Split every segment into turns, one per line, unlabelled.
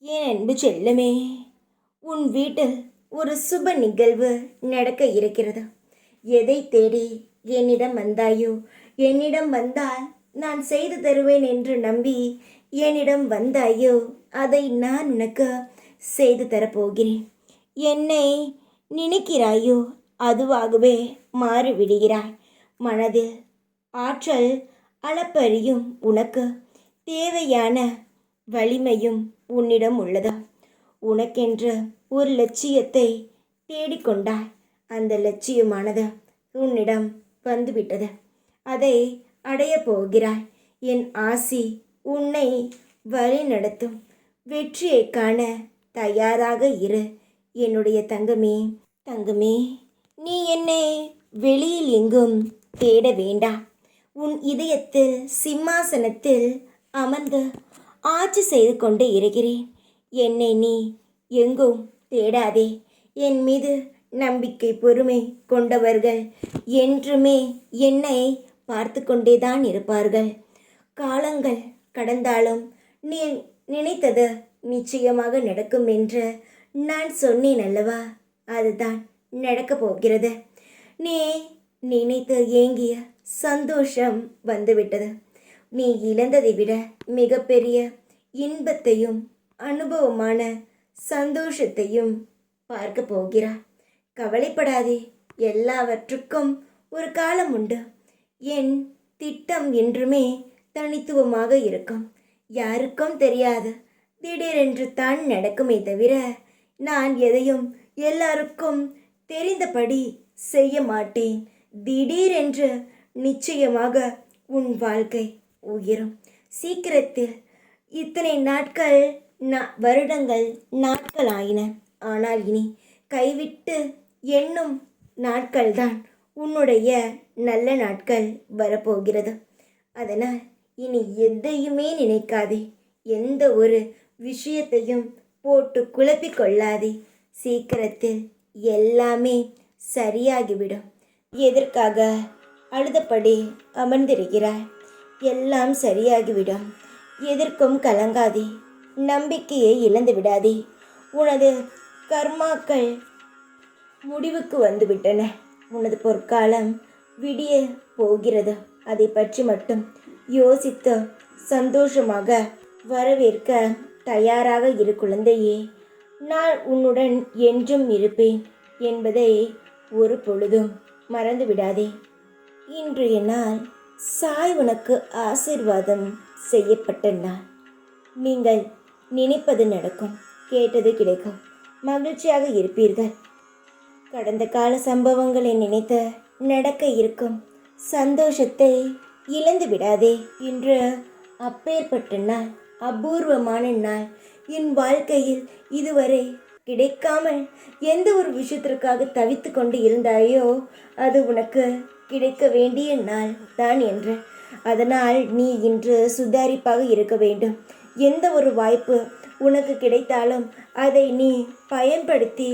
என் அன்பு செல்லமே, உன் வீட்டில் ஒரு சுப நிகழ்வு நடக்க இருக்கிறது. எதை தேடி என்னிடம் வந்தாயோ, என்னிடம் வந்தால் நான் செய்து தருவேன் என்று நம்பி என்னிடம் வந்தாயோ, அதை நான் உனக்கு செய்து தரப்போகிறேன். என்னை நினைக்கிறாயோ, அதுவாகவே மாறிவிடுகிறாய். மனதில் ஆற்றல் அளப்பறியும் உனக்கு தேவையான வலிமையும் உன்னிடம் உள்ளதா? உனக்கென்று ஒரு லட்சியத்தை தேடிக்கொண்டாய். அந்த லட்சியமானது உன்னிடம் வந்துவிட்டது. அதை அடையப் போகிறாய். என் ஆசி உன்னை வழி நடத்தும். வெற்றியை காண தயாராக இரு என்னுடைய தங்கமே. தங்கமே, நீ என்னை வெளியில் எங்கும் தேட வேண்டாம். உன் இதயத்தில் சிம்மாசனத்தில் அமர்ந்து ஆட்சி செய்து கொண்டே இருக்கிறேன். என்னை நீ எங்கும் தேடாதே. என் மீது நம்பிக்கை பொறுமை கொண்டவர்கள் என்றுமே என்னை பார்த்து கொண்டேதான் இருப்பார்கள். காலங்கள் கடந்தாலும் நீ நினைத்தது நிச்சயமாக நடக்கும் என்று நான் சொன்னேன் அல்லவா? அதுதான் நடக்கப் போகிறது. நீ நினைத்து ஏங்கிய சந்தோஷம் வந்துவிட்டது. நீ இழந்ததை விட மிகப்பெரிய இன்பத்தையும் அனுபவமான சந்தோஷத்தையும் பார்க்க போகிறாய். கவலைப்படாதே, எல்லாவற்றுக்கும் ஒரு காலம் உண்டு. என் திட்டம் என்றுமே தனித்துவமாக இருக்கும். யாருக்கும் தெரியாது. திடீரென்று தான் நடக்குமே தவிர நான் எதையும் எல்லாருக்கும் தெரிந்தபடி செய்ய மாட்டேன். திடீரென்று நிச்சயமாக உன் வாழ்க்கை உயரும். சீக்கிரத்தில் இத்தனை நாட்கள் வருடங்கள் நாட்கள் ஆயின. ஆனால் இனி கைவிட்டு எண்ணும் நாட்கள்தான் உன்னுடைய நல்ல நாட்கள் வரப்போகிறது. அதனால் இனி எதையுமே நினைக்காதே. எந்த ஒரு விஷயத்தையும் போட்டு குழப்பிக் கொள்ளாதே. சீக்கிரத்தில் எல்லாமே சரியாகிவிடும். எதற்காக அழுதபடி அமர்ந்திருக்கிறாய்? எல்லாம் சரியாகிவிடும். எதற்கும் கலங்காதே. நம்பிக்கையை இழந்து விடாதே. உனது கர்மாக்கள் முடிவுக்கு வந்துவிட்டன. உனது பொற்காலம் விடிய போகிறது. அதை பற்றி மட்டும் யோசித்து சந்தோஷமாக வரவேற்க தயாராக இரு குழந்தையே. நான் உன்னுடன் என்றும் இருப்பேன் என்பதை ஒரு பொழுதும் மறந்து விடாதே. இன்றைய நாள் சாய் உனக்கு ஆசீர்வாதம் செய்யப்பட்ட நாள். நீங்கள் நினைப்பது நடக்கும், கேட்டது கிடைக்கும், மகிழ்ச்சியாக இருப்பீர்கள். கடந்த கால சம்பவங்களை நினைத்து நடக்க இருக்கும் சந்தோஷத்தை இழந்து விடாதே. இன்று அப்பேற்பட்ட நாள், அபூர்வமான நாள். என் வாழ்க்கையில் இதுவரை கிடைக்காமல் எந்த ஒரு விஷயத்திற்காக தவித்து கொண்டு இருந்தாயோ, அது உனக்கு கிடைக்க வேண்டிய நாள் தான் என்று. அதனால் நீ இன்று சுதாரிப்பாக இருக்க வேண்டும். எந்த ஒரு வாய்ப்பு உனக்கு கிடைத்தாலும் அதை நீ பயன்படுத்தி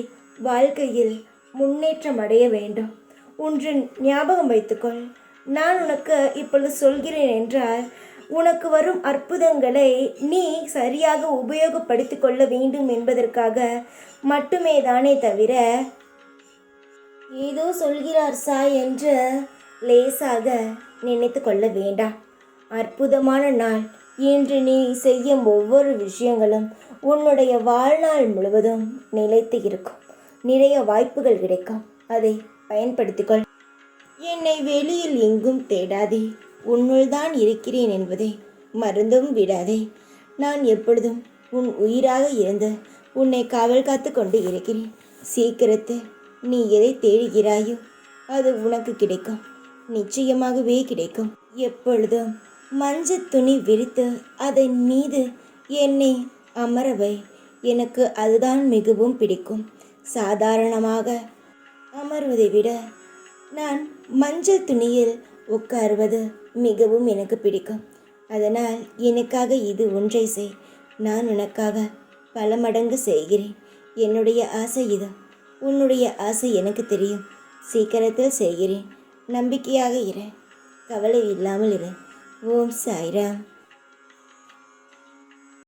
வாழ்க்கையில் முன்னேற்றம் அடைய வேண்டும். ஒன்று ஞாபகம் வைத்துக்கொள். நான் உனக்கு இப்பொழுது சொல்கிறேன் என்றால் உனக்கு வரும் அற்புதங்களை நீ சரியாக உபயோகப்படுத்தி கொள்ள வேண்டும் என்பதற்காக மட்டுமே தானே தவிர ஏதோ சொல்கிறார் சாய் என்று லேசாக நினைத்து கொள்ள வேண்டாம். அற்புதமான நாள். இன்று நீ செய்யும் ஒவ்வொரு விஷயங்களும் உன்னுடைய வாழ்நாள் முழுவதும் நிலைத்து இருக்கும். நிறைய வாய்ப்புகள் கிடைக்கும். அதை பயன்படுத்திக்கொள். என்னை வெளியில் எங்கும் தேடாதே. உன்னுள் தான் இருக்கிறேன் என்பதை மறந்தும் விடாதே. நான் எப்பொழுதும் உன் உயிராக இருந்து உன்னை காவல் காத்து கொண்டு இருக்கிறேன். சீக்கிரத்தில் நீ எதை தேடுகிறாயோ அது உனக்கு கிடைக்கும். நிச்சயமாகவே கிடைக்கும். எப்பொழுதும் மஞ்சள் துணி விரித்து அதன் மீது என்னை அமரவை. எனக்கு அதுதான் மிகவும் பிடிக்கும். சாதாரணமாக அமர்வதை விட நான் மஞ்சள் துணியில் உட்காருவது மிகவும் எனக்கு பிடிக்கும். அதனால் எனக்காக இது ஒன்றை செய். நான் உனக்காக பல மடங்கு செய்கிறேன். என்னுடைய ஆசை இது. உன்னுடைய ஆசை எனக்கு தெரியும். சீக்கிரத்தில் செய்கிறேன். நம்பிக்கையாக இரு. கவலை இல்லாமல் இரு. ஓம் சாய்ராம்.